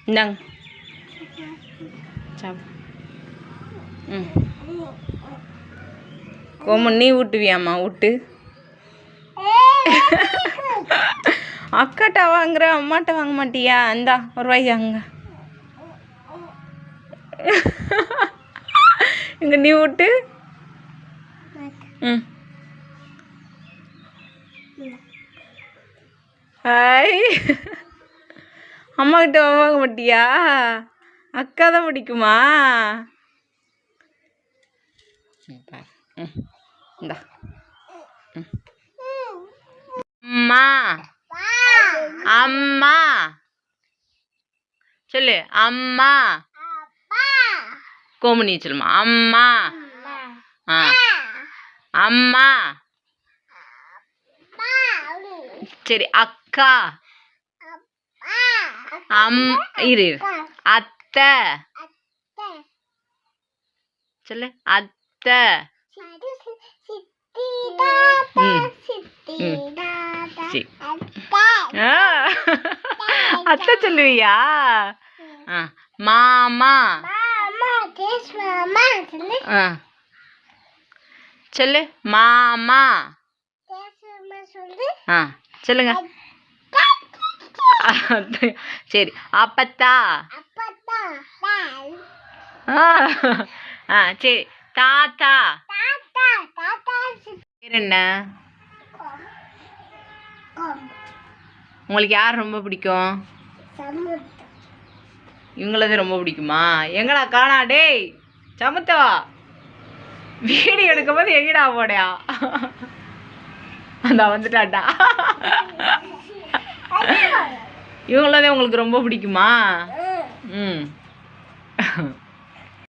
இந்தாங்க ம் கோமன் நீ ஊட்டுவியாம்மா ஊட்டு அக்காட்ட வாங்குற அம்மாட்ட வாங்க மாட்டியா இந்தா ஒரு ரூபாய் வாங்க இங்கே நீ ஊட்டு ம் ஹாய் அம்மா கிட்ட வாங்க மாட்டியா அக்கா தான் பிடிக்குமா இந்தா அம்மா அம்மா சொல்லு அம்மா கோமணி சொல்லுமா அம்மா ஆ அம்மா சரி அக்கா இரு அத்தை சொல்லு அத்தை அத்தை சொல்லுவியா மாமா சொல்லு மாமா சொல்லுங்க சரி அப்பத்தா சரி தாத்தா பேர் என்ன உங்களுக்கு யார் ரொம்ப பிடிக்கும் இவங்களது ரொம்ப பிடிக்குமா எங்கடா காணா டேய் சமுத்தவா வீடியோ எடுக்கும் போது எங்கடா போடையா அந்த வந்துட்டாட்டா இவங்களதே உங்களுக்கு ரொம்ப பிடிக்குமா ம்